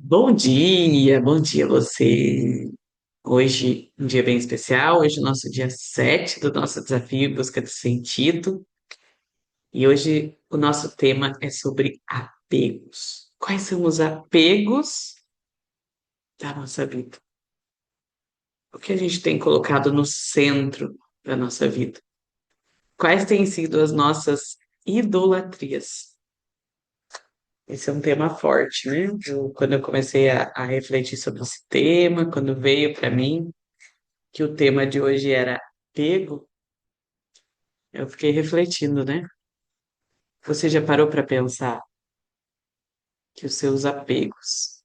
Bom dia a você. Hoje, um dia bem especial, hoje é o nosso dia 7 do nosso desafio em busca de sentido. E hoje o nosso tema é sobre apegos. Quais são os apegos da nossa vida? O que a gente tem colocado no centro da nossa vida? Quais têm sido as nossas idolatrias? Esse é um tema forte, né? Quando eu comecei a refletir sobre esse tema, quando veio para mim que o tema de hoje era apego, eu fiquei refletindo, né? Você já parou para pensar que os seus apegos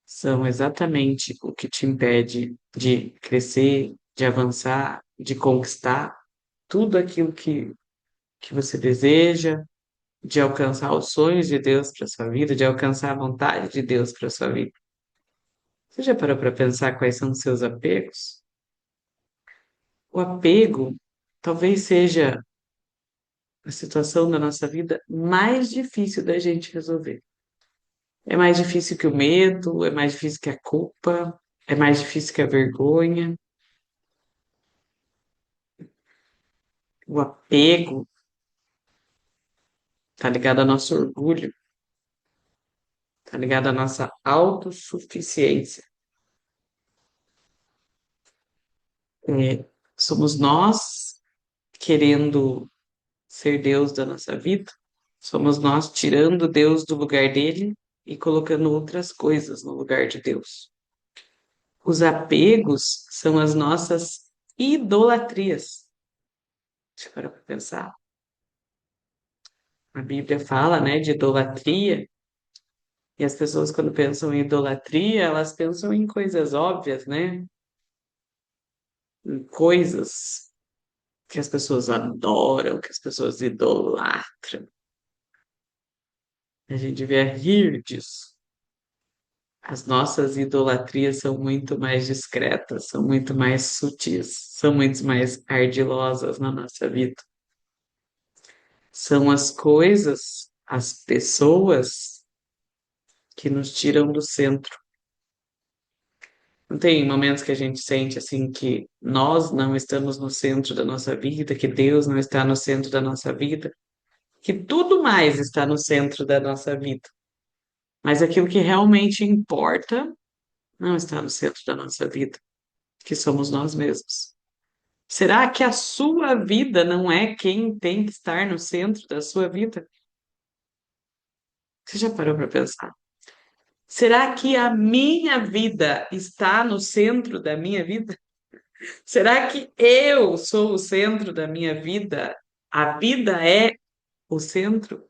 são exatamente o que te impede de crescer, de avançar, de conquistar tudo aquilo que você deseja, de alcançar os sonhos de Deus para sua vida, de alcançar a vontade de Deus para sua vida? Você já parou para pensar quais são os seus apegos? O apego talvez seja a situação da nossa vida mais difícil da gente resolver. É mais difícil que o medo, é mais difícil que a culpa, é mais difícil que a vergonha. O apego tá ligado ao nosso orgulho, tá ligado à nossa autossuficiência. É, somos nós querendo ser Deus da nossa vida, somos nós tirando Deus do lugar dele e colocando outras coisas no lugar de Deus. Os apegos são as nossas idolatrias. Deixa eu parar para pensar. A Bíblia fala, né, de idolatria, e as pessoas, quando pensam em idolatria, elas pensam em coisas óbvias, né? Em coisas que as pessoas adoram, que as pessoas idolatram. A gente devia rir disso. As nossas idolatrias são muito mais discretas, são muito mais sutis, são muito mais ardilosas na nossa vida. São as coisas, as pessoas que nos tiram do centro. Não tem momentos que a gente sente assim que nós não estamos no centro da nossa vida, que Deus não está no centro da nossa vida, que tudo mais está no centro da nossa vida, mas aquilo que realmente importa não está no centro da nossa vida, que somos nós mesmos. Será que a sua vida não é quem tem que estar no centro da sua vida? Você já parou para pensar? Será que a minha vida está no centro da minha vida? Será que eu sou o centro da minha vida? A vida é o centro?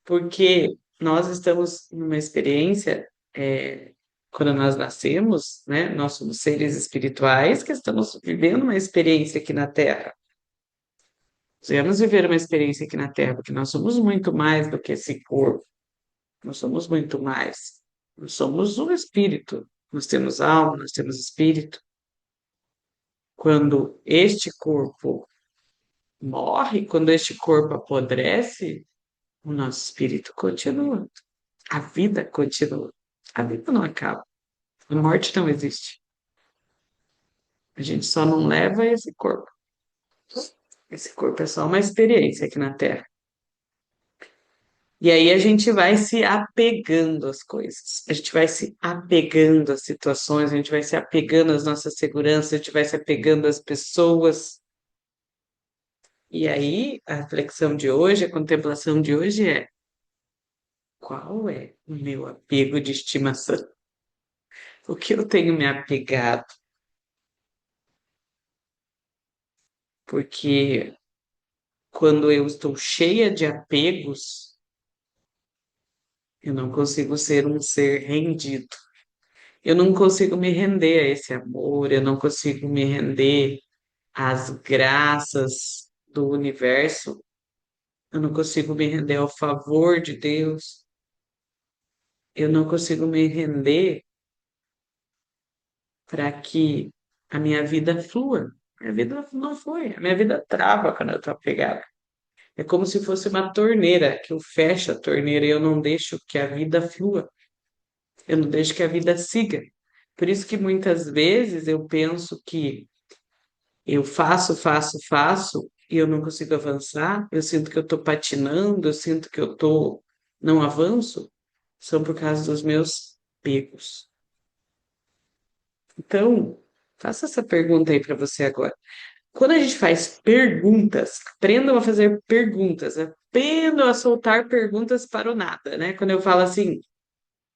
Porque nós estamos numa experiência, quando nós nascemos, né? Nós somos seres espirituais que estamos vivendo uma experiência aqui na Terra. Viemos viver uma experiência aqui na Terra, porque nós somos muito mais do que esse corpo. Nós somos muito mais. Nós somos um espírito. Nós temos alma, nós temos espírito. Quando este corpo morre, quando este corpo apodrece, o nosso espírito continua. A vida continua. A vida não acaba. A morte não existe. A gente só não leva esse corpo. Esse corpo é só uma experiência aqui na Terra. E aí a gente vai se apegando às coisas, a gente vai se apegando às situações, a gente vai se apegando às nossas seguranças, a gente vai se apegando às pessoas. E aí a reflexão de hoje, a contemplação de hoje é: qual é o meu apego de estimação? O que eu tenho me apegado? Porque quando eu estou cheia de apegos, eu não consigo ser um ser rendido. Eu não consigo me render a esse amor, eu não consigo me render às graças do universo, eu não consigo me render ao favor de Deus, eu não consigo me render para que a minha vida flua. Minha vida não flui, a minha vida trava quando eu estou apegada. É como se fosse uma torneira, que eu fecho a torneira e eu não deixo que a vida flua, eu não deixo que a vida siga. Por isso que muitas vezes eu penso que eu faço, faço, faço e eu não consigo avançar, eu sinto que eu estou patinando, eu sinto que eu tô, não avanço, são por causa dos meus pegos. Então, faça essa pergunta aí para você agora. Quando a gente faz perguntas, aprendam a fazer perguntas, aprendam a soltar perguntas para o nada, né? Quando eu falo assim,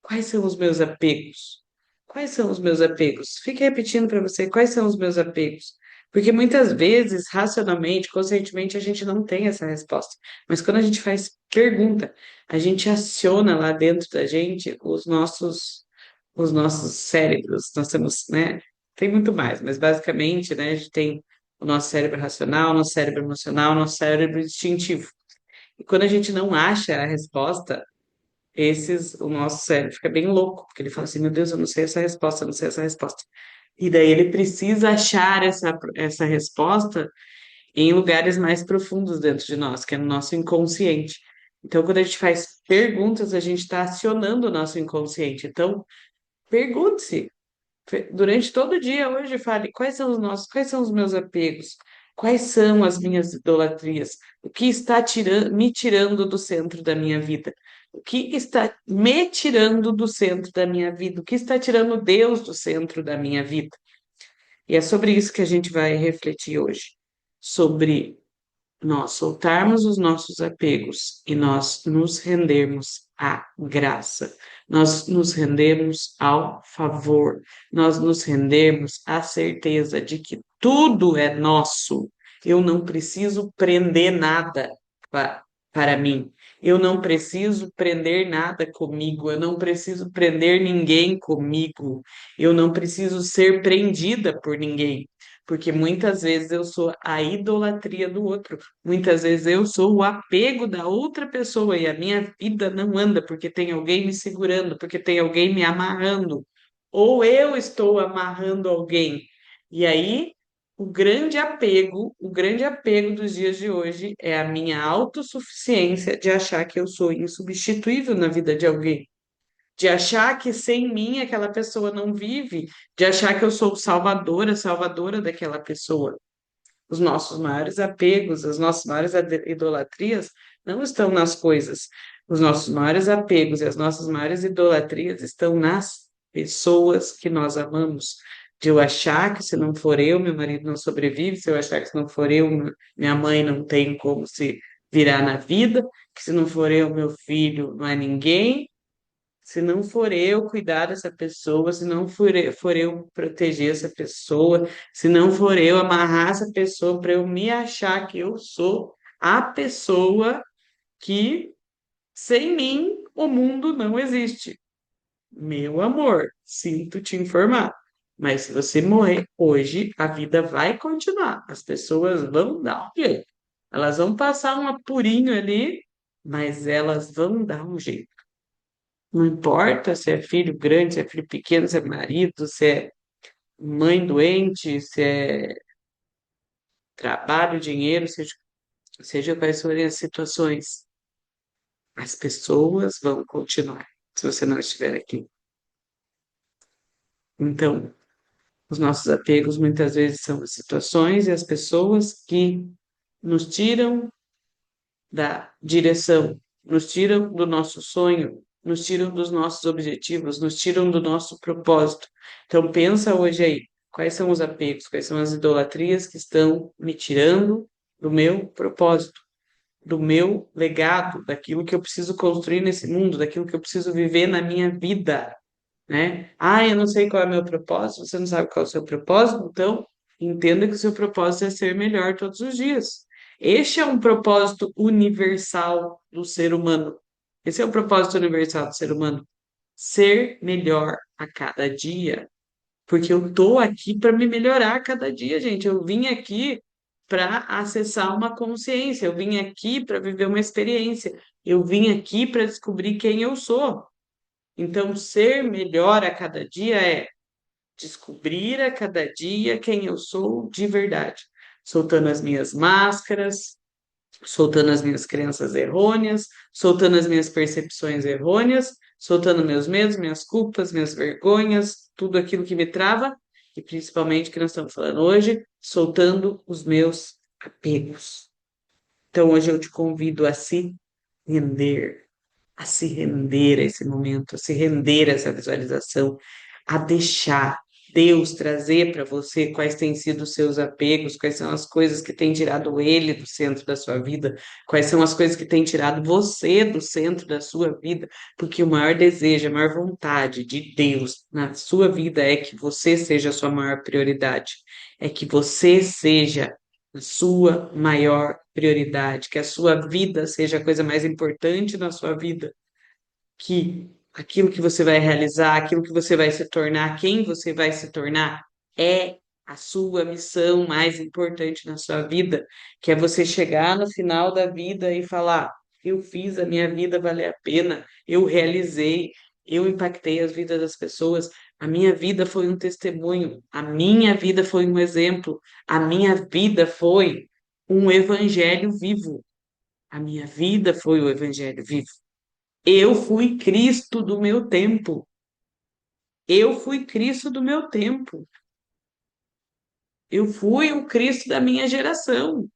quais são os meus apegos? Quais são os meus apegos? Fique repetindo para você, quais são os meus apegos? Porque muitas vezes, racionalmente, conscientemente, a gente não tem essa resposta. Mas quando a gente faz pergunta, a gente aciona lá dentro da gente os nossos cérebros. Nós temos, né? Tem muito mais, mas basicamente, né, a gente tem o nosso cérebro racional, o nosso cérebro emocional, o nosso cérebro instintivo. E quando a gente não acha a resposta, o nosso cérebro fica bem louco, porque ele fala assim, meu Deus, eu não sei essa resposta, eu não sei essa resposta. E daí ele precisa achar essa resposta em lugares mais profundos dentro de nós, que é no nosso inconsciente. Então, quando a gente faz perguntas, a gente está acionando o nosso inconsciente. Então, pergunte-se, durante todo o dia hoje, fale quais são os meus apegos, quais são as minhas idolatrias, o que está me tirando do centro da minha vida, o que está me tirando do centro da minha vida, o que está tirando Deus do centro da minha vida. E é sobre isso que a gente vai refletir hoje, sobre nós soltarmos os nossos apegos e nós nos rendermos à graça, nós nos rendemos ao favor, nós nos rendemos à certeza de que tudo é nosso. Eu não preciso prender nada para mim. Eu não preciso prender nada comigo, eu não preciso prender ninguém comigo, eu não preciso ser prendida por ninguém, porque muitas vezes eu sou a idolatria do outro. Muitas vezes eu sou o apego da outra pessoa e a minha vida não anda porque tem alguém me segurando, porque tem alguém me amarrando, ou eu estou amarrando alguém. E aí, o grande apego dos dias de hoje é a minha autossuficiência de achar que eu sou insubstituível na vida de alguém. De achar que sem mim aquela pessoa não vive, de achar que eu sou salvadora daquela pessoa. Os nossos maiores apegos, as nossas maiores idolatrias não estão nas coisas. Os nossos maiores apegos e as nossas maiores idolatrias estão nas pessoas que nós amamos. De eu achar que se não for eu, meu marido não sobrevive, se eu achar que se não for eu, minha mãe não tem como se virar na vida, que se não for eu, meu filho não é ninguém, se não for eu cuidar dessa pessoa, se não for eu proteger essa pessoa, se não for eu amarrar essa pessoa para eu me achar que eu sou a pessoa que, sem mim, o mundo não existe. Meu amor, sinto te informar. Mas se você morrer hoje, a vida vai continuar. As pessoas vão dar um jeito. Elas vão passar um apurinho ali, mas elas vão dar um jeito. Não importa se é filho grande, se é filho pequeno, se é marido, se é mãe doente, se é trabalho, dinheiro, seja quais forem as situações, as pessoas vão continuar se você não estiver aqui. Então, os nossos apegos muitas vezes são as situações e as pessoas que nos tiram da direção, nos tiram do nosso sonho, nos tiram dos nossos objetivos, nos tiram do nosso propósito. Então pensa hoje aí, quais são os apegos, quais são as idolatrias que estão me tirando do meu propósito, do meu legado, daquilo que eu preciso construir nesse mundo, daquilo que eu preciso viver na minha vida, né? Ah, eu não sei qual é o meu propósito, você não sabe qual é o seu propósito, então entenda que o seu propósito é ser melhor todos os dias. Este é um propósito universal do ser humano. Esse é o propósito universal do ser humano. Ser melhor a cada dia. Porque eu tô aqui para me melhorar a cada dia, gente. Eu vim aqui para acessar uma consciência, eu vim aqui para viver uma experiência, eu vim aqui para descobrir quem eu sou. Então, ser melhor a cada dia é descobrir a cada dia quem eu sou de verdade, soltando as minhas máscaras, soltando as minhas crenças errôneas, soltando as minhas percepções errôneas, soltando meus medos, minhas culpas, minhas vergonhas, tudo aquilo que me trava, e principalmente que nós estamos falando hoje, soltando os meus apegos. Então hoje eu te convido render, a se render a esse momento, a se render a essa visualização, a deixar Deus trazer para você quais têm sido os seus apegos, quais são as coisas que têm tirado Ele do centro da sua vida, quais são as coisas que têm tirado você do centro da sua vida, porque o maior desejo, a maior vontade de Deus na sua vida é que você seja a sua maior prioridade, é que você seja a sua maior prioridade, que a sua vida seja a coisa mais importante na sua vida, que aquilo que você vai realizar, aquilo que você vai se tornar, quem você vai se tornar, é a sua missão mais importante na sua vida, que é você chegar no final da vida e falar: eu fiz a minha vida valer a pena, eu realizei, eu impactei as vidas das pessoas. A minha vida foi um testemunho, a minha vida foi um exemplo, a minha vida foi um evangelho vivo. A minha vida foi o evangelho vivo. Eu fui Cristo do meu tempo. Eu fui Cristo do meu tempo. Eu fui o Cristo da minha geração.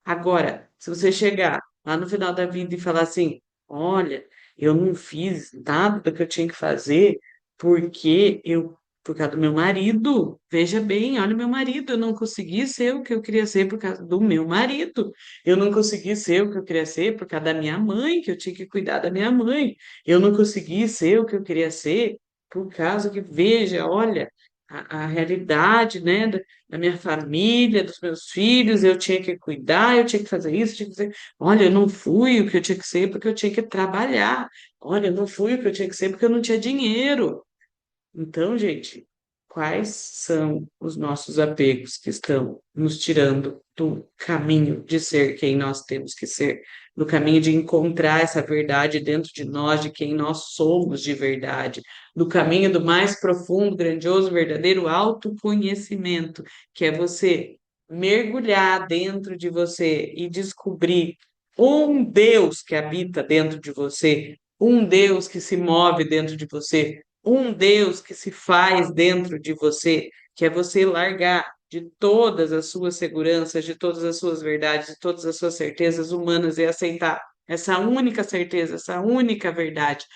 Agora, se você chegar lá no final da vida e falar assim: olha, eu não fiz nada do que eu tinha que fazer por causa do meu marido. Veja bem, olha o meu marido, eu não consegui ser o que eu queria ser por causa do meu marido. Eu não consegui ser o que eu queria ser por causa da minha mãe, que eu tinha que cuidar da minha mãe. Eu não consegui ser o que eu queria ser por causa que, veja, olha, a realidade, né, da minha família, dos meus filhos, eu tinha que cuidar, eu tinha que fazer isso, eu tinha que fazer. Olha, eu não fui o que eu tinha que ser porque eu tinha que trabalhar. Olha, eu não fui o que eu tinha que ser porque eu não tinha dinheiro. Então, gente, quais são os nossos apegos que estão nos tirando do caminho de ser quem nós temos que ser, do caminho de encontrar essa verdade dentro de nós, de quem nós somos de verdade, do caminho do mais profundo, grandioso, verdadeiro autoconhecimento, que é você mergulhar dentro de você e descobrir um Deus que habita dentro de você, um Deus que se move dentro de você, um Deus que se faz dentro de você, que é você largar de todas as suas seguranças, de todas as suas verdades, de todas as suas certezas humanas e aceitar essa única certeza, essa única verdade,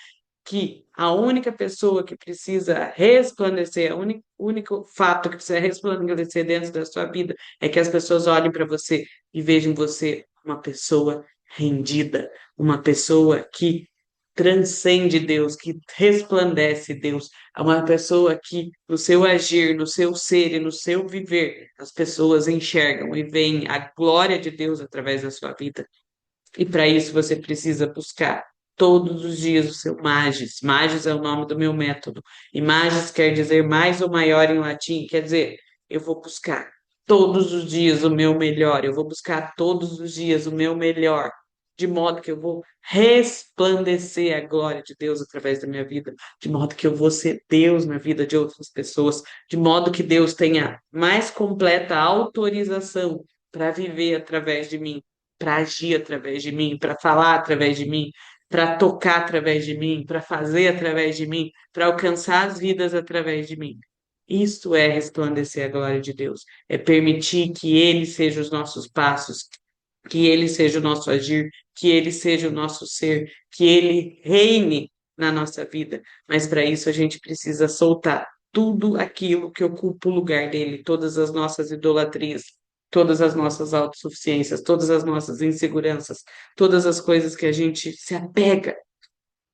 que a única pessoa que precisa resplandecer, o único fato que precisa resplandecer dentro da sua vida é que as pessoas olhem para você e vejam você uma pessoa rendida, uma pessoa que transcende Deus, que resplandece Deus, é uma pessoa que no seu agir, no seu ser e no seu viver, as pessoas enxergam e veem a glória de Deus através da sua vida. E para isso você precisa buscar todos os dias o seu Magis. Magis é o nome do meu método. E Magis quer dizer mais ou maior em latim, quer dizer, eu vou buscar todos os dias o meu melhor, eu vou buscar todos os dias o meu melhor, de modo que eu vou resplandecer a glória de Deus através da minha vida, de modo que eu vou ser Deus na vida de outras pessoas, de modo que Deus tenha mais completa autorização para viver através de mim, para agir através de mim, para falar através de mim, para tocar através de mim, para fazer através de mim, para alcançar as vidas através de mim. Isso é resplandecer a glória de Deus, é permitir que Ele seja os nossos passos, que Ele seja o nosso agir, que Ele seja o nosso ser, que Ele reine na nossa vida. Mas para isso a gente precisa soltar tudo aquilo que ocupa o lugar dele, todas as nossas idolatrias, todas as nossas autossuficiências, todas as nossas inseguranças, todas as coisas que a gente se apega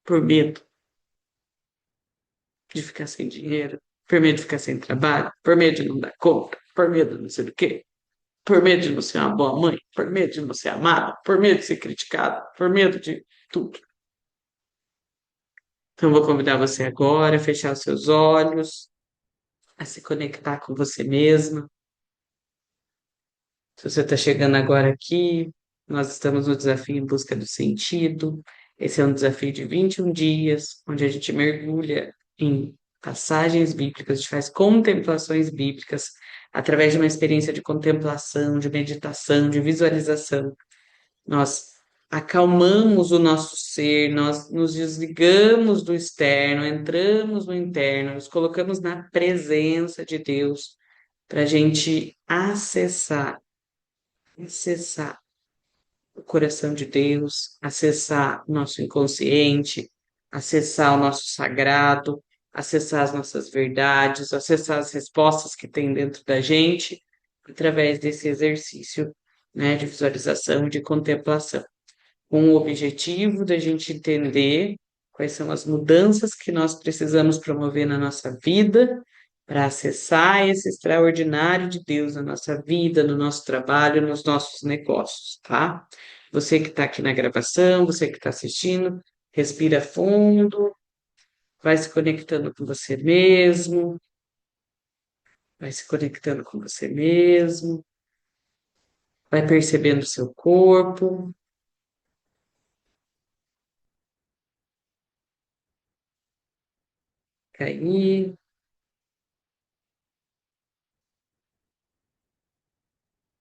por medo de ficar sem dinheiro, por medo de ficar sem trabalho, por medo de não dar conta, por medo de não sei do quê, por medo de não ser uma boa mãe, por medo de não ser amada, por medo de ser criticada, por medo de tudo. Então, eu vou convidar você agora a fechar os seus olhos, a se conectar com você mesma. Se você está chegando agora aqui, nós estamos no desafio em busca do sentido. Esse é um desafio de 21 dias, onde a gente mergulha em passagens bíblicas, a gente faz contemplações bíblicas através de uma experiência de contemplação, de meditação, de visualização. Nós acalmamos o nosso ser, nós nos desligamos do externo, entramos no interno, nos colocamos na presença de Deus para a gente acessar o coração de Deus, acessar o nosso inconsciente, acessar o nosso sagrado, acessar as nossas verdades, acessar as respostas que tem dentro da gente, através desse exercício, né, de visualização, de contemplação, com o objetivo da gente entender quais são as mudanças que nós precisamos promover na nossa vida para acessar esse extraordinário de Deus na nossa vida, no nosso trabalho, nos nossos negócios, tá? Você que está aqui na gravação, você que está assistindo, respira fundo, vai se conectando com você mesmo, vai se conectando com você mesmo, vai percebendo o seu corpo, cair.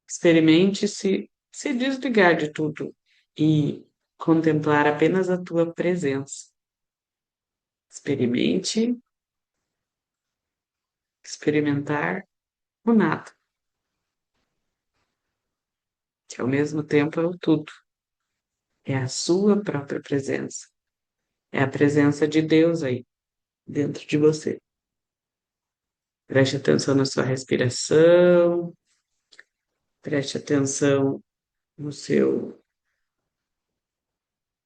Experimente se desligar de tudo e contemplar apenas a tua presença. Experimente experimentar o nada, que ao mesmo tempo é o tudo. É a sua própria presença. É a presença de Deus aí dentro de você. Preste atenção na sua respiração, preste atenção no seu,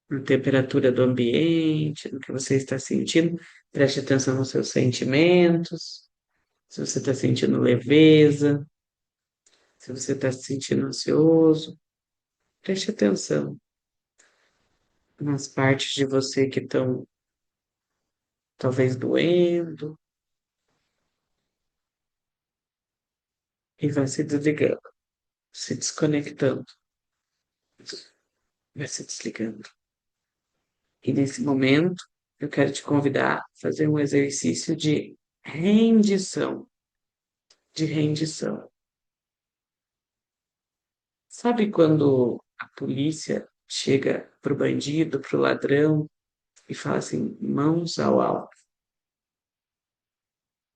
na temperatura do ambiente, no que você está sentindo, preste atenção nos seus sentimentos, se você está sentindo leveza, se você está se sentindo ansioso, preste atenção nas partes de você que estão talvez doendo e vai se desligando, se desconectando, vai se desligando. E nesse momento, eu quero te convidar a fazer um exercício rendição, de rendição. Sabe quando a polícia chega pro bandido, pro ladrão e fala assim, mãos ao alto?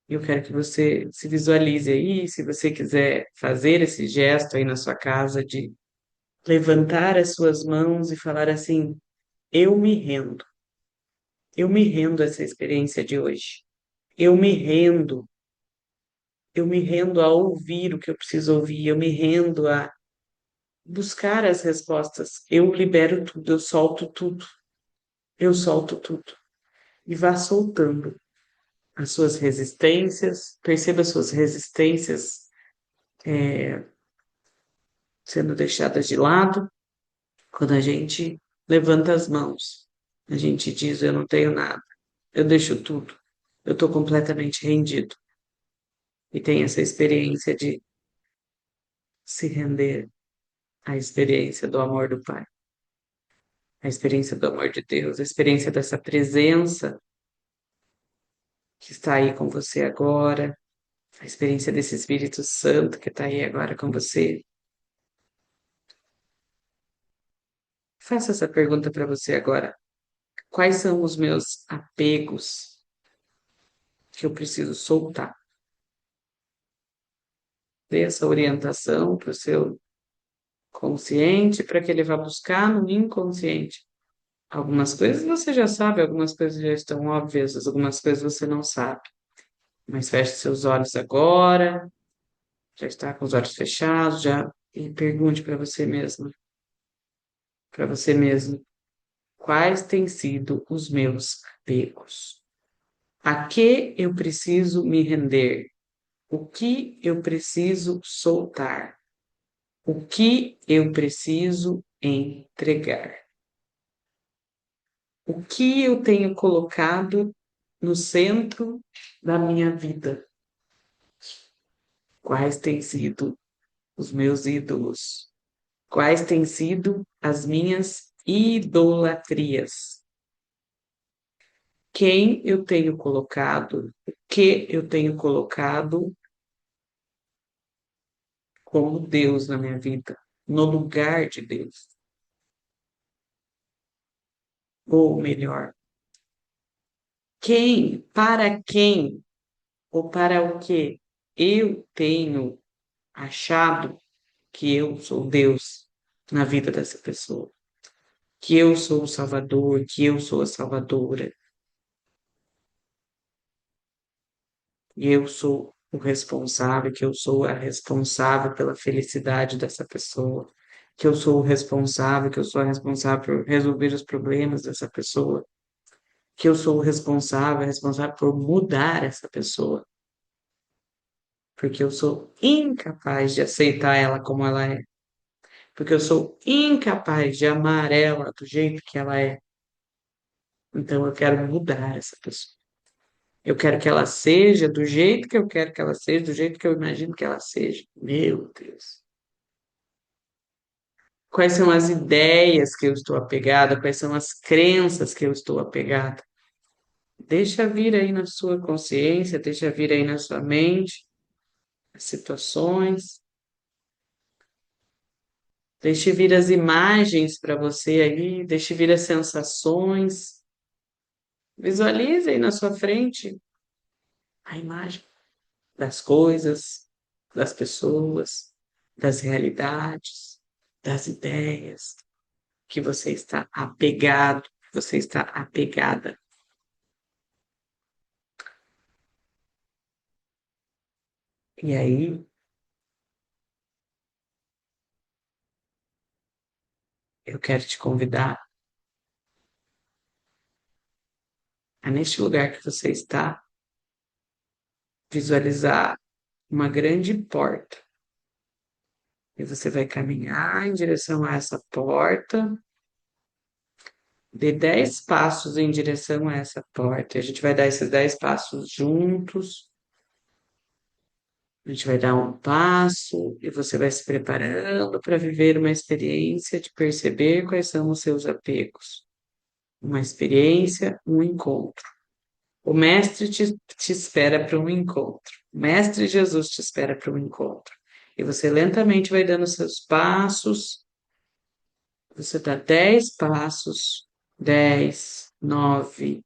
Eu quero que você se visualize aí, se você quiser fazer esse gesto aí na sua casa de levantar as suas mãos e falar assim: eu me rendo a essa experiência de hoje. Eu me rendo, eu me rendo a ouvir o que eu preciso ouvir, eu me rendo a buscar as respostas. Eu libero tudo, eu solto tudo. E vá soltando as suas resistências, perceba as suas resistências sendo deixadas de lado. Quando a gente levanta as mãos, a gente diz: eu não tenho nada, eu deixo tudo, eu estou completamente rendido. E tem essa experiência de se render à experiência do amor do Pai, a experiência do amor de Deus, a experiência dessa presença que está aí com você agora, a experiência desse Espírito Santo que está aí agora com você. Faça essa pergunta para você agora. Quais são os meus apegos que eu preciso soltar? Dê essa orientação para o seu consciente para que ele vá buscar no inconsciente. Algumas coisas você já sabe, algumas coisas já estão óbvias, algumas coisas você não sabe. Mas feche seus olhos agora, já está com os olhos fechados, já e pergunte para você mesmo, quais têm sido os meus apegos? A que eu preciso me render? O que eu preciso soltar? O que eu preciso entregar? O que eu tenho colocado no centro da minha vida? Quais têm sido os meus ídolos? Quais têm sido as minhas idolatrias? Quem eu tenho colocado? O que eu tenho colocado como Deus na minha vida? No lugar de Deus? Ou melhor, quem ou para o que eu tenho achado que eu sou Deus na vida dessa pessoa, que eu sou o Salvador, que eu sou a Salvadora, e eu sou o responsável, que eu sou a responsável pela felicidade dessa pessoa, que eu sou o responsável, que eu sou a responsável por resolver os problemas dessa pessoa, que eu sou o responsável por mudar essa pessoa, porque eu sou incapaz de aceitar ela como ela é, porque eu sou incapaz de amar ela do jeito que ela é. Então eu quero mudar essa pessoa. Eu quero que ela seja do jeito que eu quero que ela seja, do jeito que eu imagino que ela seja. Meu Deus. Quais são as ideias que eu estou apegada? Quais são as crenças que eu estou apegada? Deixa vir aí na sua consciência, deixa vir aí na sua mente as situações, deixe vir as imagens para você aí, deixe vir as sensações. Visualize aí na sua frente a imagem das coisas, das pessoas, das realidades, das ideias que você está apegado, que você está apegada. E aí, eu quero te convidar a, neste lugar que você está, visualizar uma grande porta. E você vai caminhar em direção a essa porta, dê 10 passos em direção a essa porta. A gente vai dar esses 10 passos juntos. A gente vai dar um passo e você vai se preparando para viver uma experiência de perceber quais são os seus apegos. Uma experiência, um encontro. O Mestre te espera para um encontro. O Mestre Jesus te espera para um encontro. E você lentamente vai dando seus passos. Você dá 10 passos. 10, 9,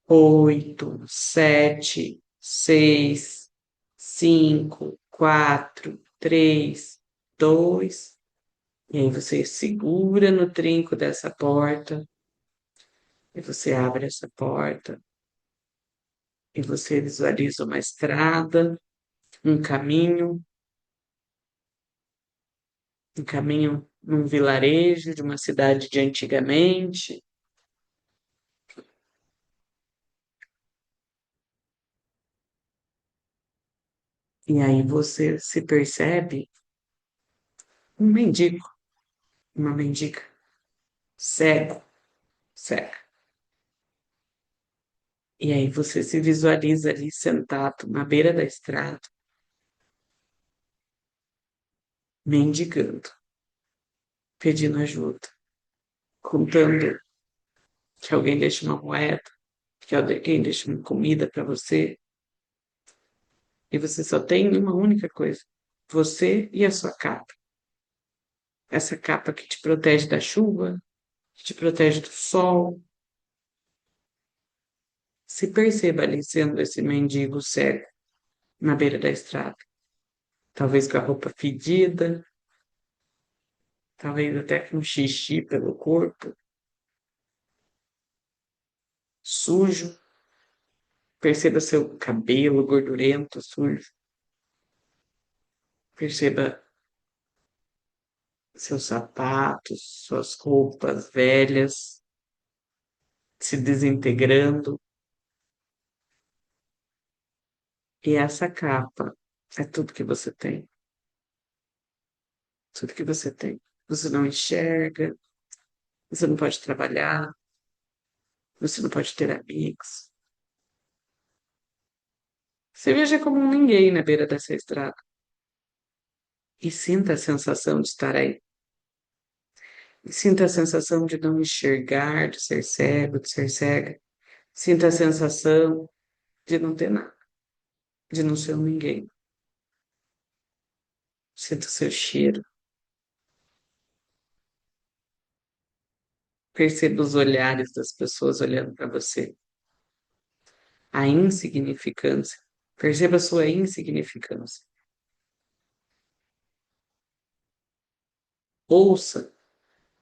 8, 7, 6, 5, 4, 3, 2. E aí você segura no trinco dessa porta. E você abre essa porta. E você visualiza uma estrada, um caminho num vilarejo de uma cidade de antigamente. E aí você se percebe um mendigo, uma mendiga, cego, cega. E aí você se visualiza ali sentado na beira da estrada, mendigando, pedindo ajuda, contando que alguém deixe uma moeda, que alguém deixe uma comida para você, e você só tem uma única coisa: você e a sua capa. Essa capa que te protege da chuva, que te protege do sol. Se perceba ali sendo esse mendigo cego na beira da estrada, talvez com a roupa fedida, talvez até com xixi pelo corpo, sujo. Perceba seu cabelo gordurento, sujo. Perceba seus sapatos, suas roupas velhas se desintegrando. E essa capa é tudo que você tem. Tudo que você tem. Você não enxerga, você não pode trabalhar, você não pode ter amigos. Você veja como um ninguém na beira dessa estrada. E sinta a sensação de estar aí. E sinta a sensação de não enxergar, de ser cego, de ser cega. Sinta a sensação de não ter nada, de não ser um ninguém. Sinta o seu cheiro, Perceba os olhares das pessoas olhando para você. A insignificância. Perceba a sua insignificância. Ouça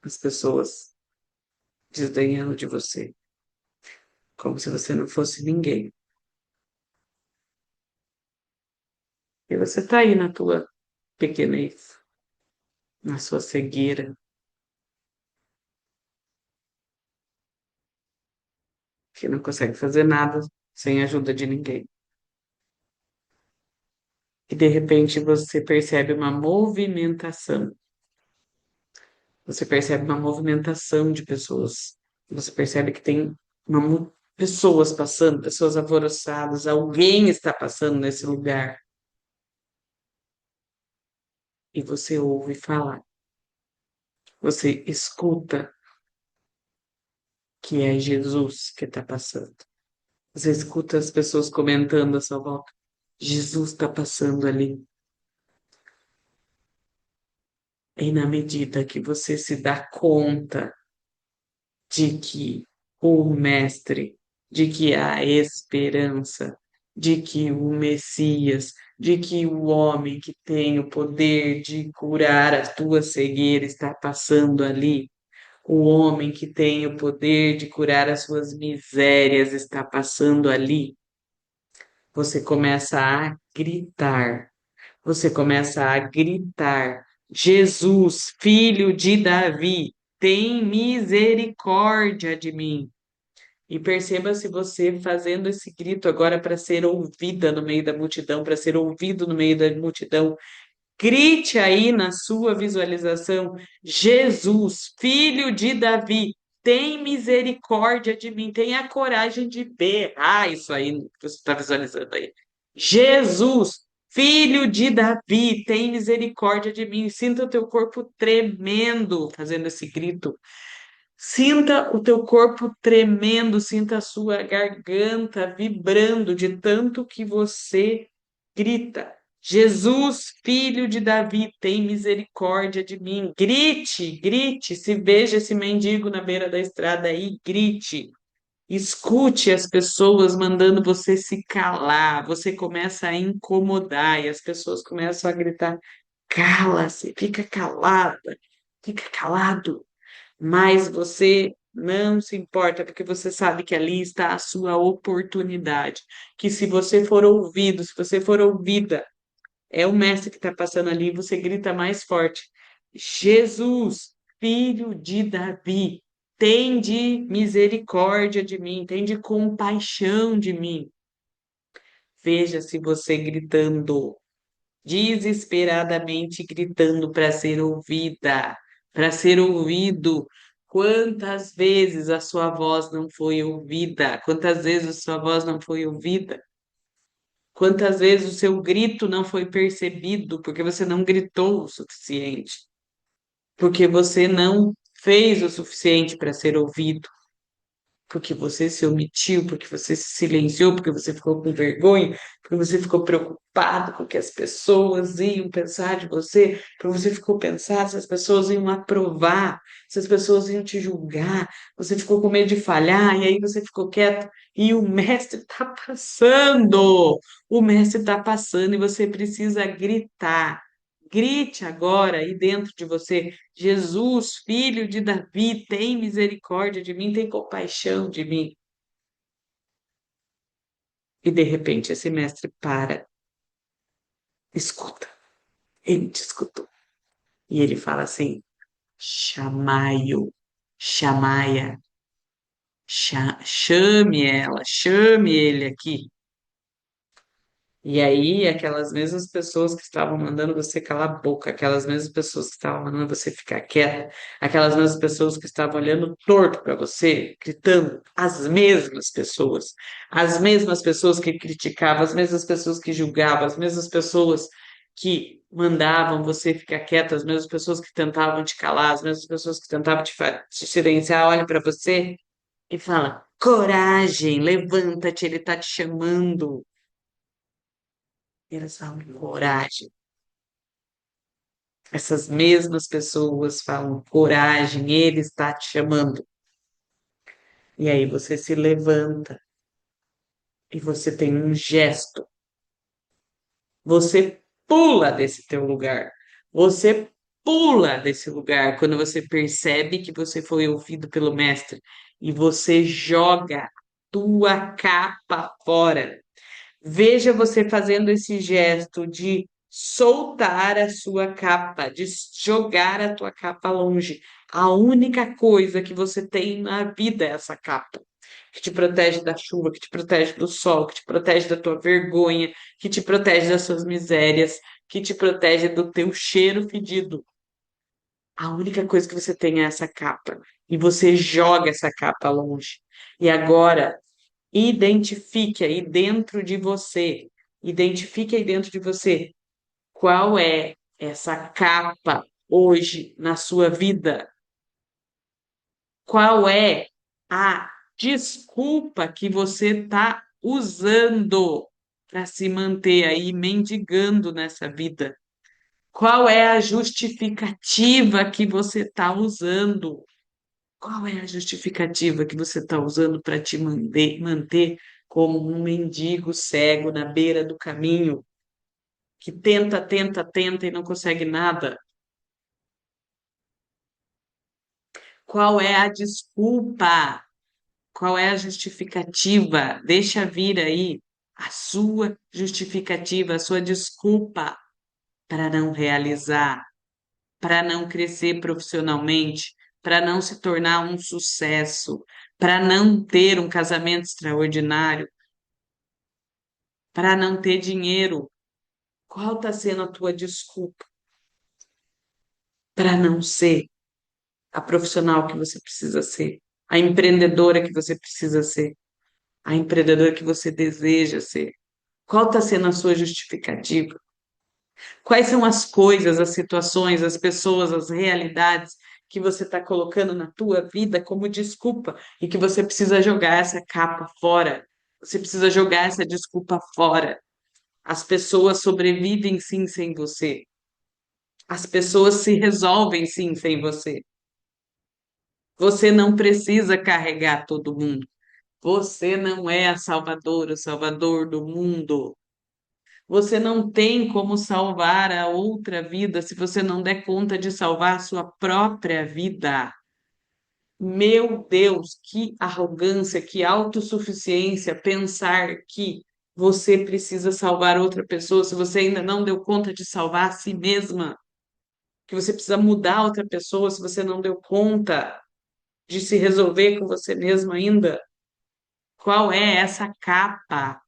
as pessoas desdenhando de você, como se você não fosse ninguém. E você está aí na tua pequenez, na sua cegueira, que não consegue fazer nada sem a ajuda de ninguém. E de repente você percebe uma movimentação. Você percebe uma movimentação de pessoas. Você percebe que tem pessoas passando, pessoas alvoroçadas, alguém está passando nesse lugar. E você ouve falar. Você escuta que é Jesus que está passando. Você escuta as pessoas comentando à sua volta. Jesus está passando ali. E na medida que você se dá conta de que o Mestre, de que há esperança, de que o Messias, de que o homem que tem o poder de curar a tua cegueira está passando ali, o homem que tem o poder de curar as suas misérias está passando ali, você começa a gritar. Você começa a gritar: Jesus, filho de Davi, tem misericórdia de mim. E perceba se você fazendo esse grito agora para ser ouvida no meio da multidão, para ser ouvido no meio da multidão. Grite aí na sua visualização: Jesus, filho de Davi, tem misericórdia de mim. Tenha coragem de berrar isso aí que você está visualizando aí. Jesus, filho de Davi, tem misericórdia de mim. Sinta o teu corpo tremendo fazendo esse grito. Sinta o teu corpo tremendo, sinta a sua garganta vibrando de tanto que você grita. Jesus, filho de Davi, tem misericórdia de mim. Grite, grite. Se veja esse mendigo na beira da estrada aí, grite. Escute as pessoas mandando você se calar. Você começa a incomodar e as pessoas começam a gritar: cala-se, fica calada, fica calado. Mas você não se importa, porque você sabe que ali está a sua oportunidade. Que se você for ouvido, se você for ouvida, é o mestre que está passando ali, você grita mais forte: Jesus, filho de Davi, tende misericórdia de mim, tende compaixão de mim. Veja se você gritando desesperadamente gritando para ser ouvida, para ser ouvido. Quantas vezes a sua voz não foi ouvida? Quantas vezes a sua voz não foi ouvida? Quantas vezes o seu grito não foi percebido porque você não gritou o suficiente? Porque você não fez o suficiente para ser ouvido? Porque você se omitiu, porque você se silenciou, porque você ficou com vergonha, porque você ficou preocupado com o que as pessoas iam pensar de você, porque você ficou pensando se as pessoas iam aprovar, se as pessoas iam te julgar, você ficou com medo de falhar, e aí você ficou quieto, e o mestre está passando, o mestre está passando, e você precisa gritar. Grite agora aí dentro de você: Jesus, filho de Davi, tem misericórdia de mim, tem compaixão de mim. E de repente esse mestre para, escuta, ele te escutou. E ele fala assim: chamai-o, chamai-a, chame ela, chame ele aqui. E aí, aquelas mesmas pessoas que estavam mandando você calar a boca, aquelas mesmas pessoas que estavam mandando você ficar quieta, aquelas mesmas pessoas que estavam olhando torto para você, gritando, as mesmas pessoas que criticavam, as mesmas pessoas que julgavam, as mesmas pessoas que mandavam você ficar quieta, as mesmas pessoas que tentavam te calar, as mesmas pessoas que tentavam te silenciar, olha para você e fala: coragem, levanta-te, ele está te chamando. Elas falam coragem. Essas mesmas pessoas falam coragem, ele está te chamando. E aí você se levanta e você tem um gesto. Você pula desse teu lugar. Você pula desse lugar quando você percebe que você foi ouvido pelo mestre e você joga a tua capa fora. Veja você fazendo esse gesto de soltar a sua capa, de jogar a tua capa longe. A única coisa que você tem na vida é essa capa, que te protege da chuva, que te protege do sol, que te protege da tua vergonha, que te protege das suas misérias, que te protege do teu cheiro fedido. A única coisa que você tem é essa capa. E você joga essa capa longe. E agora identifique aí dentro de você, identifique aí dentro de você qual é essa capa hoje na sua vida, qual é a desculpa que você está usando para se manter aí mendigando nessa vida. Qual é a justificativa que você está usando? Qual é a justificativa que você está usando para te manter como um mendigo cego na beira do caminho, que tenta, tenta, tenta e não consegue nada? Qual é a desculpa? Qual é a justificativa? Deixa vir aí a sua justificativa, a sua desculpa para não realizar, para não crescer profissionalmente, para não se tornar um sucesso, para não ter um casamento extraordinário, para não ter dinheiro. Qual está sendo a tua desculpa para não ser a profissional que você precisa ser, a empreendedora que você precisa ser, a empreendedora que você deseja ser? Qual está sendo a sua justificativa? Quais são as coisas, as situações, as pessoas, as realidades que você está colocando na tua vida como desculpa e que você precisa jogar essa capa fora? Você precisa jogar essa desculpa fora. As pessoas sobrevivem sim sem você. As pessoas se resolvem sim sem você. Você não precisa carregar todo mundo. Você não é a Salvadora, o Salvador do mundo. Você não tem como salvar a outra vida se você não der conta de salvar a sua própria vida. Meu Deus, que arrogância, que autossuficiência pensar que você precisa salvar outra pessoa se você ainda não deu conta de salvar a si mesma, que você precisa mudar outra pessoa se você não deu conta de se resolver com você mesmo ainda. Qual é essa capa?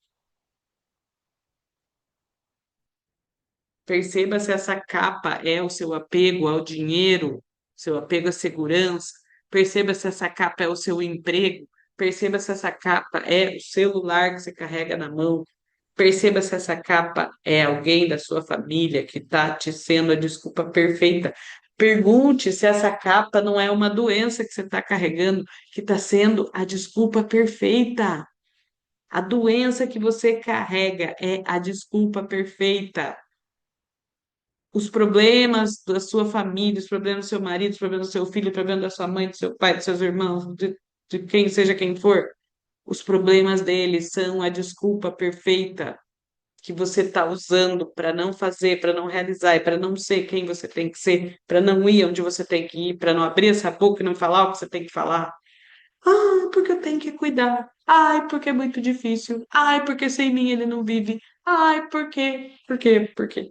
Perceba se essa capa é o seu apego ao dinheiro, seu apego à segurança. Perceba se essa capa é o seu emprego. Perceba se essa capa é o celular que você carrega na mão. Perceba se essa capa é alguém da sua família que está te sendo a desculpa perfeita. Pergunte se essa capa não é uma doença que você está carregando, que está sendo a desculpa perfeita. A doença que você carrega é a desculpa perfeita. Os problemas da sua família, os problemas do seu marido, os problemas do seu filho, os problemas da sua mãe, do seu pai, dos seus irmãos, de quem seja quem for, os problemas deles são a desculpa perfeita que você está usando para não fazer, para não realizar e para não ser quem você tem que ser, para não ir onde você tem que ir, para não abrir essa boca e não falar o que você tem que falar. Ai, porque eu tenho que cuidar. Ai, porque é muito difícil. Ai, porque sem mim ele não vive. Ai, por quê? Por quê? Por quê?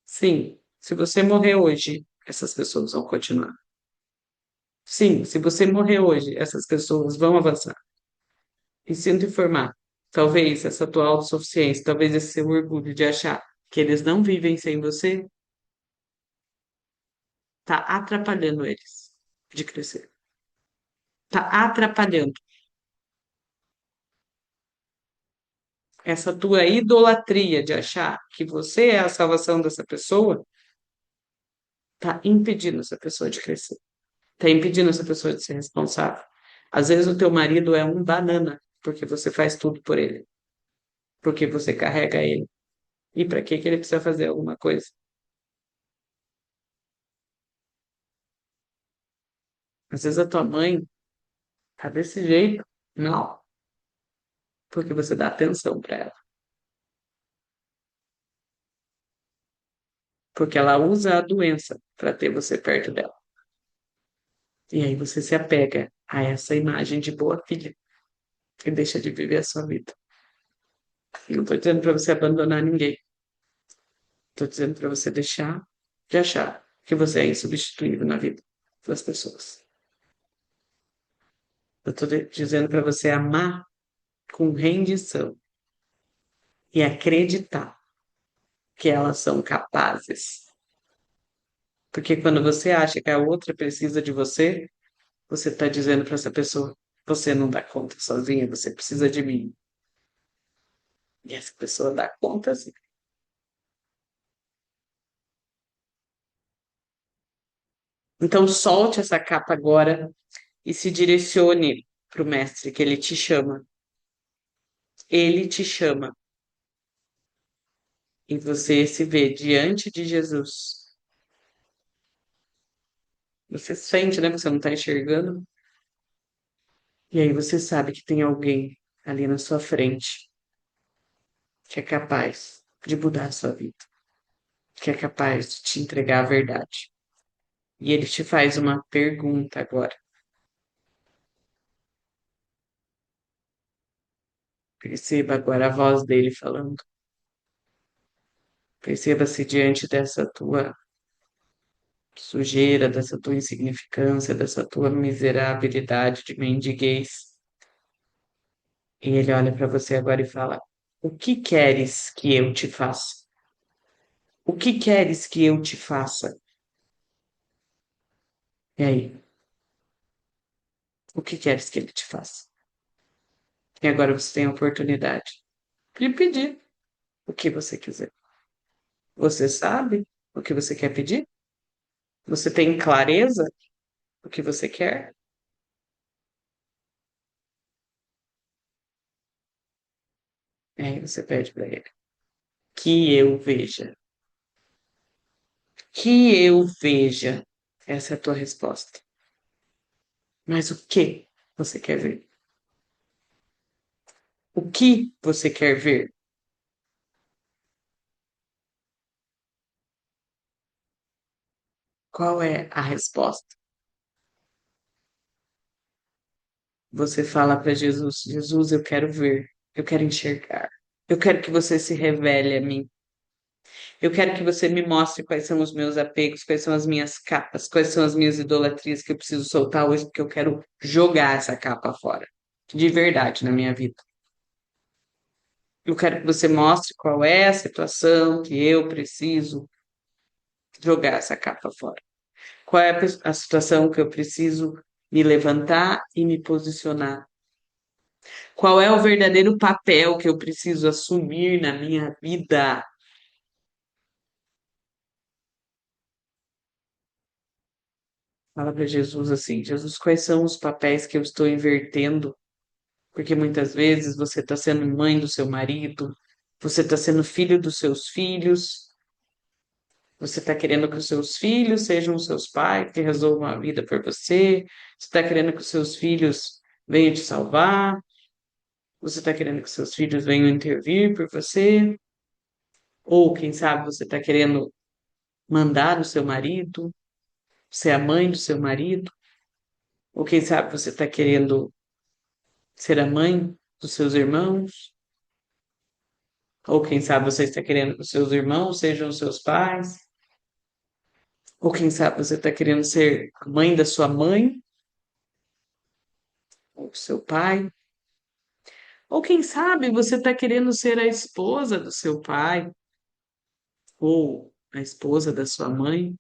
Sim, se você morrer hoje, essas pessoas vão continuar. Sim, se você morrer hoje, essas pessoas vão avançar. E sinto informar, talvez essa tua autossuficiência, talvez esse seu orgulho de achar que eles não vivem sem você, tá atrapalhando eles de crescer. Tá atrapalhando. Essa tua idolatria de achar que você é a salvação dessa pessoa, tá impedindo essa pessoa de crescer. Tá impedindo essa pessoa de ser responsável. Às vezes o teu marido é um banana, porque você faz tudo por ele, porque você carrega ele. E para que que ele precisa fazer alguma coisa? Às vezes a tua mãe Tá desse jeito? Não, porque você dá atenção para ela. Porque ela usa a doença para ter você perto dela. E aí você se apega a essa imagem de boa filha e deixa de viver a sua vida. Não estou dizendo para você abandonar ninguém. Estou dizendo para você deixar de achar que você é insubstituível na vida das pessoas. Eu estou dizendo para você amar com rendição e acreditar que elas são capazes. Porque quando você acha que a outra precisa de você, você está dizendo para essa pessoa: você não dá conta sozinha, você precisa de mim. E essa pessoa dá conta, sim. Então, solte essa capa agora e se direcione para o mestre, que ele te chama. Ele te chama. E você se vê diante de Jesus. Você sente, né? Você não está enxergando. E aí você sabe que tem alguém ali na sua frente que é capaz de mudar a sua vida, que é capaz de te entregar a verdade. E ele te faz uma pergunta agora. Perceba agora a voz dele falando. Perceba-se diante dessa tua sujeira, dessa tua insignificância, dessa tua miserabilidade de mendiguez. E ele olha para você agora e fala: o que queres que eu te faça? O que queres que eu te faça? E aí, o que queres que ele te faça? E agora você tem a oportunidade de pedir o que você quiser. Você sabe o que você quer pedir? Você tem clareza do que você quer? E aí você pede para ele que eu veja. Que eu veja. Essa é a tua resposta. Mas o que você quer ver? O que você quer ver? Qual é a resposta? Você fala para Jesus: Jesus, eu quero ver, eu quero enxergar. Eu quero que você se revele a mim. Eu quero que você me mostre quais são os meus apegos, quais são as minhas capas, quais são as minhas idolatrias que eu preciso soltar hoje, porque eu quero jogar essa capa fora. De verdade na minha vida. Eu quero que você mostre qual é a situação que eu preciso jogar essa capa fora. Qual é a situação que eu preciso me levantar e me posicionar? Qual é o verdadeiro papel que eu preciso assumir na minha vida? Fala para Jesus assim: Jesus, quais são os papéis que eu estou invertendo? Porque muitas vezes você está sendo mãe do seu marido, você está sendo filho dos seus filhos, você está querendo que os seus filhos sejam os seus pais, que resolvam a vida por você, você está querendo que os seus filhos venham te salvar, você está querendo que os seus filhos venham intervir por você, ou quem sabe você está querendo mandar no seu marido, ser a mãe do seu marido, ou quem sabe você está querendo ser a mãe dos seus irmãos, ou quem sabe você está querendo que os seus irmãos sejam os seus pais, ou quem sabe você está querendo ser a mãe da sua mãe, ou do seu pai, ou quem sabe você está querendo ser a esposa do seu pai, ou a esposa da sua mãe.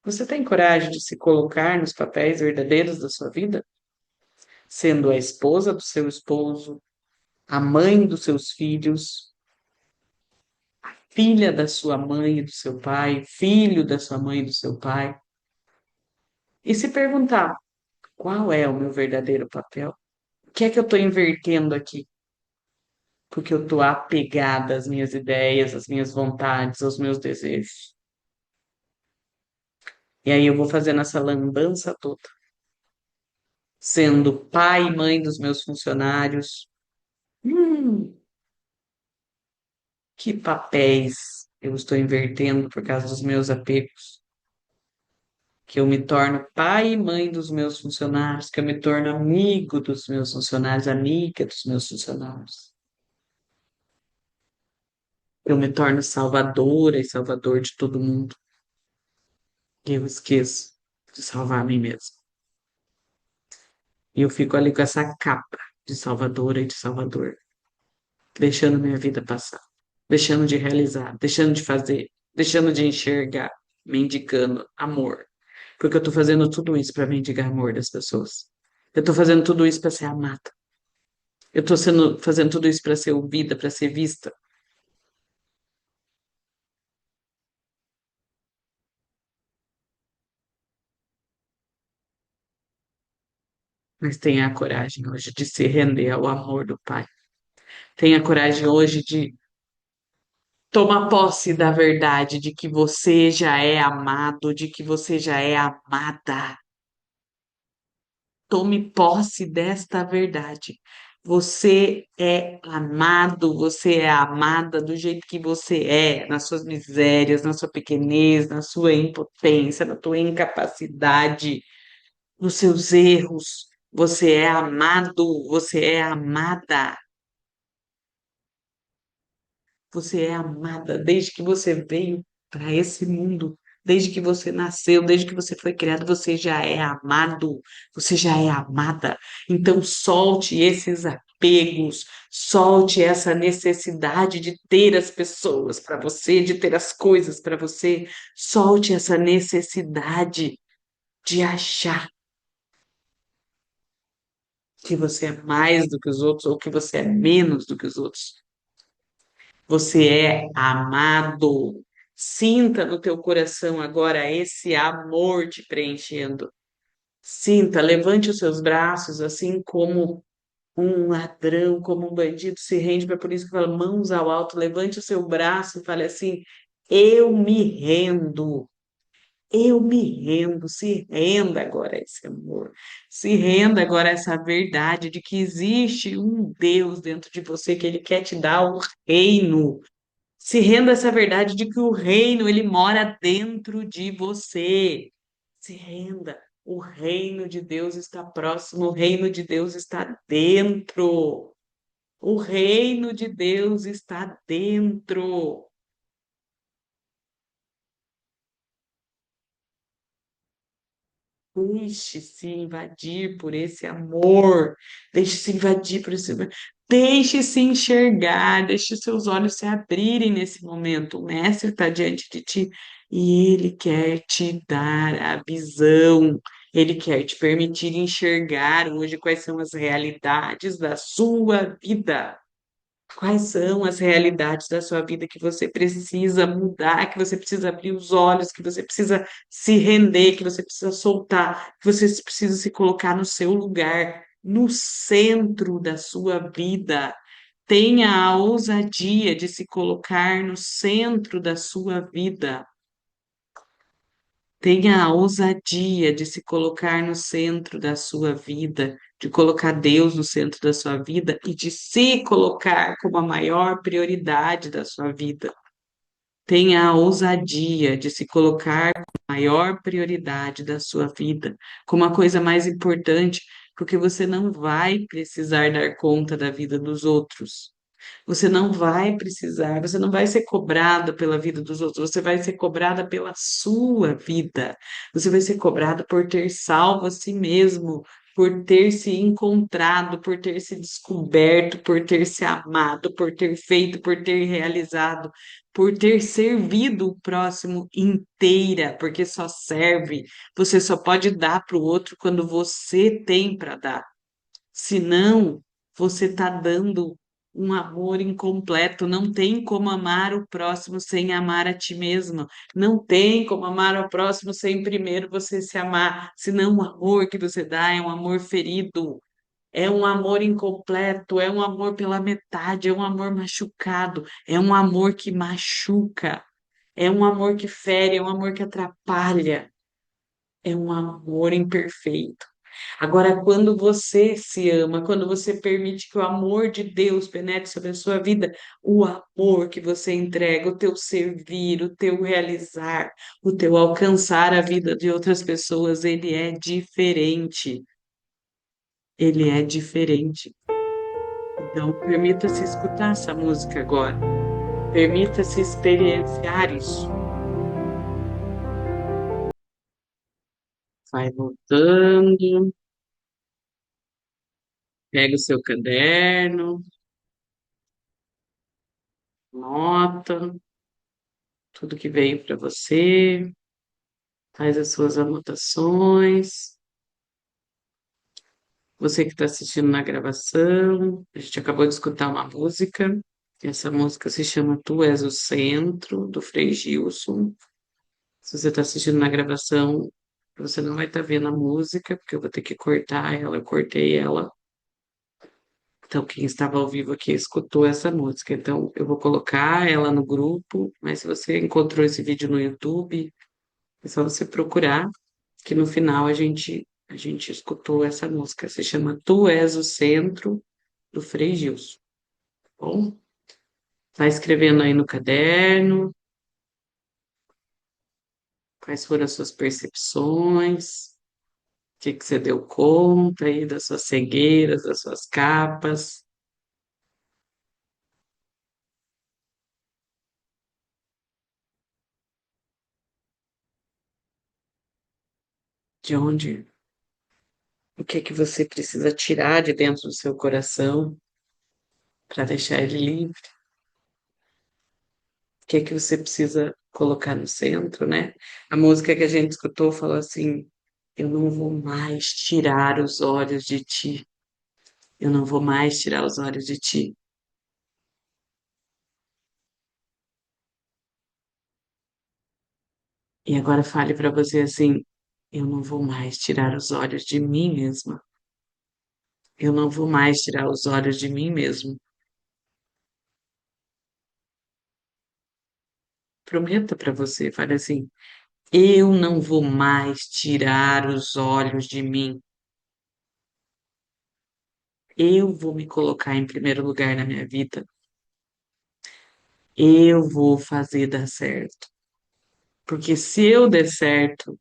Você tem coragem de se colocar nos papéis verdadeiros da sua vida? Sendo a esposa do seu esposo, a mãe dos seus filhos, filha da sua mãe e do seu pai, filho da sua mãe e do seu pai, e se perguntar: qual é o meu verdadeiro papel? O que é que eu estou invertendo aqui? Porque eu estou apegada às minhas ideias, às minhas vontades, aos meus desejos. E aí eu vou fazendo essa lambança toda. sendo pai e mãe dos meus funcionários. Hum, que papéis eu estou invertendo por causa dos meus apegos? Que eu me torno pai e mãe dos meus funcionários, que eu me torno amigo dos meus funcionários, amiga dos meus funcionários. Eu me torno salvadora e salvador de todo mundo. E eu esqueço de salvar a mim mesmo. E eu fico ali com essa capa de salvadora e de salvador, deixando minha vida passar, deixando de realizar, deixando de fazer, deixando de enxergar, mendigando amor. Porque eu tô fazendo tudo isso para mendigar amor das pessoas. Eu tô fazendo tudo isso para ser amada. Eu tô fazendo tudo isso para ser ouvida, para ser vista. Mas tenha a coragem hoje de se render ao amor do Pai. Tenha a coragem hoje de tomar posse da verdade de que você já é amado, de que você já é amada. Tome posse desta verdade. Você é amado, você é amada do jeito que você é, nas suas misérias, na sua pequenez, na sua impotência, na sua incapacidade, nos seus erros. Você é amado, você é amada. Você é amada desde que você veio para esse mundo, desde que você nasceu, desde que você foi criado, você já é amado, você já é amada. Então, solte esses apegos, solte essa necessidade de ter as pessoas para você, de ter as coisas para você, solte essa necessidade de achar que você é mais do que os outros ou que você é menos do que os outros. Você é amado. Sinta no teu coração agora esse amor te preenchendo. Sinta, levante os seus braços, assim como um ladrão, como um bandido se rende para a polícia, fala, mãos ao alto, levante o seu braço e fale assim: eu me rendo. Eu me rendo, se renda agora a esse amor, se renda agora a essa verdade de que existe um Deus dentro de você que ele quer te dar o reino, se renda a essa verdade de que o reino, ele mora dentro de você. Se renda. O reino de Deus está próximo, o reino de Deus está dentro. O reino de Deus está dentro. Deixe-se invadir por esse amor. Deixe-se invadir por esse amor. Deixe-se enxergar. Deixe seus olhos se abrirem nesse momento. O Mestre está diante de ti e ele quer te dar a visão. Ele quer te permitir enxergar hoje quais são as realidades da sua vida. Quais são as realidades da sua vida que você precisa mudar, que você precisa abrir os olhos, que você precisa se render, que você precisa soltar, que você precisa se colocar no seu lugar, no centro da sua vida. Tenha a ousadia de se colocar no centro da sua vida. Tenha a ousadia de se colocar no centro da sua vida, de colocar Deus no centro da sua vida e de se colocar como a maior prioridade da sua vida. Tenha a ousadia de se colocar como a maior prioridade da sua vida, como a coisa mais importante, porque você não vai precisar dar conta da vida dos outros. Você não vai precisar, você não vai ser cobrada pela vida dos outros, você vai ser cobrada pela sua vida. Você vai ser cobrada por ter salvo a si mesmo, por ter se encontrado, por ter se descoberto, por ter se amado, por ter feito, por ter realizado, por ter servido o próximo inteira, porque só serve, você só pode dar para o outro quando você tem para dar. Senão, você está dando um amor incompleto. Não tem como amar o próximo sem amar a ti mesmo. Não tem como amar o próximo sem primeiro você se amar. Senão, o amor que você dá é um amor ferido. É um amor incompleto, é um amor pela metade, é um amor machucado, é um amor que machuca, é um amor que fere, é um amor que atrapalha, é um amor imperfeito. Agora, quando você se ama, quando você permite que o amor de Deus penetre sobre a sua vida, o amor que você entrega, o teu servir, o teu realizar, o teu alcançar a vida de outras pessoas, ele é diferente. Ele é diferente. Então, permita-se escutar essa música agora. Permita-se experienciar isso. Vai voltando, pega o seu caderno, nota tudo que veio para você, faz as suas anotações. Você que está assistindo na gravação, a gente acabou de escutar uma música. Essa música se chama Tu És o Centro, do Frei Gilson. Se você está assistindo na gravação, você não vai estar vendo a música, porque eu vou ter que cortar ela, eu cortei ela. Então, quem estava ao vivo aqui escutou essa música. Então, eu vou colocar ela no grupo, mas se você encontrou esse vídeo no YouTube, é só você procurar, que no final a gente escutou essa música. Se chama Tu És o Centro, do Frei Gilson. Tá bom? Tá escrevendo aí no caderno, quais foram as suas percepções, o que que você deu conta aí das suas cegueiras, das suas capas, de onde, o que que você precisa tirar de dentro do seu coração para deixar ele livre, o que que você precisa colocar no centro, né? A música que a gente escutou falou assim: eu não vou mais tirar os olhos de ti, eu não vou mais tirar os olhos de ti. E agora fale para você assim: eu não vou mais tirar os olhos de mim mesma, eu não vou mais tirar os olhos de mim mesmo. Prometa para você, fale assim: eu não vou mais tirar os olhos de mim. Eu vou me colocar em primeiro lugar na minha vida. Eu vou fazer dar certo. Porque se eu der certo,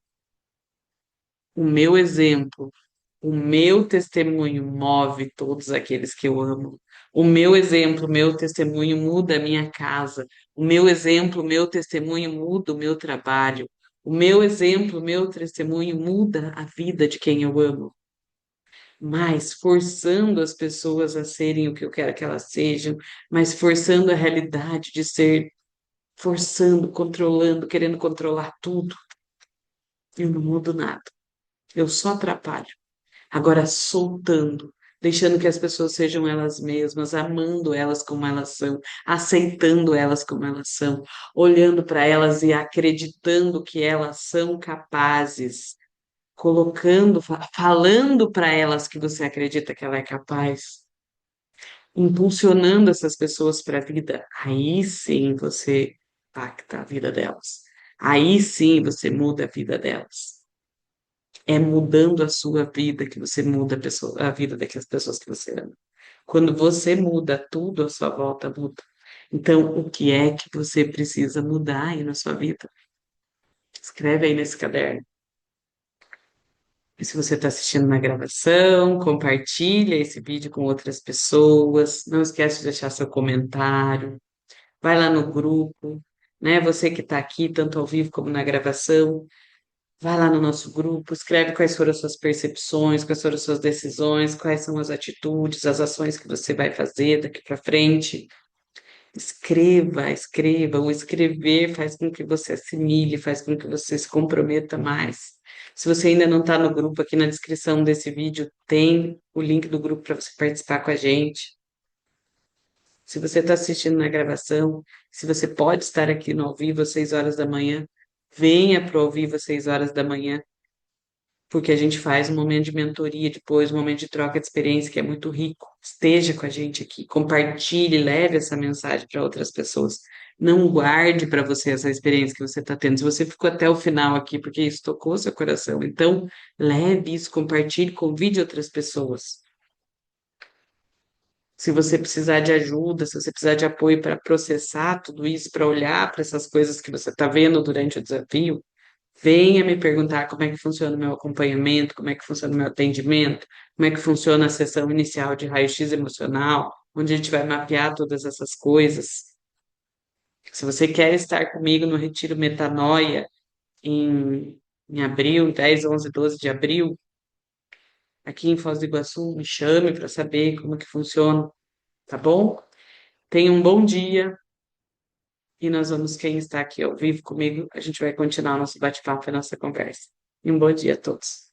o meu exemplo, o meu testemunho move todos aqueles que eu amo. O meu exemplo, o meu testemunho muda a minha casa. O meu exemplo, o meu testemunho muda o meu trabalho. O meu exemplo, o meu testemunho muda a vida de quem eu amo. Mas forçando as pessoas a serem o que eu quero que elas sejam, mas forçando a realidade de ser, forçando, controlando, querendo controlar tudo, eu não mudo nada. Eu só atrapalho. Agora, soltando, deixando que as pessoas sejam elas mesmas, amando elas como elas são, aceitando elas como elas são, olhando para elas e acreditando que elas são capazes, colocando, falando para elas que você acredita que ela é capaz, impulsionando essas pessoas para a vida, aí sim você impacta a vida delas. Aí sim você muda a vida delas. É mudando a sua vida que você muda a vida daquelas pessoas que você ama. Quando você muda, tudo à sua volta muda. Então, o que é que você precisa mudar aí na sua vida? Escreve aí nesse caderno. E se você está assistindo na gravação, compartilha esse vídeo com outras pessoas. Não esquece de deixar seu comentário. Vai lá no grupo, né? Você que está aqui, tanto ao vivo como na gravação, vai lá no nosso grupo, escreve quais foram as suas percepções, quais foram as suas decisões, quais são as atitudes, as ações que você vai fazer daqui para frente. Escreva, escreva. O escrever faz com que você assimile, faz com que você se comprometa mais. Se você ainda não está no grupo, aqui na descrição desse vídeo tem o link do grupo para você participar com a gente. Se você está assistindo na gravação, se você pode estar aqui no ao vivo às 6 horas da manhã, venha para o ao vivo às 6 horas da manhã, porque a gente faz um momento de mentoria depois, um momento de troca de experiência que é muito rico. Esteja com a gente aqui, compartilhe, leve essa mensagem para outras pessoas. Não guarde para você essa experiência que você está tendo. Se você ficou até o final aqui porque isso tocou seu coração, então leve isso, compartilhe, convide outras pessoas. Se você precisar de ajuda, se você precisar de apoio para processar tudo isso, para olhar para essas coisas que você está vendo durante o desafio, venha me perguntar como é que funciona o meu acompanhamento, como é que funciona o meu atendimento, como é que funciona a sessão inicial de raio-x emocional, onde a gente vai mapear todas essas coisas. Se você quer estar comigo no Retiro Metanoia em abril, 10, 11, 12 de abril, aqui em Foz do Iguaçu, me chame para saber como que funciona, tá bom? Tenha um bom dia e nós vamos, quem está aqui ao vivo comigo, a gente vai continuar nosso bate-papo e nossa conversa. E um bom dia a todos.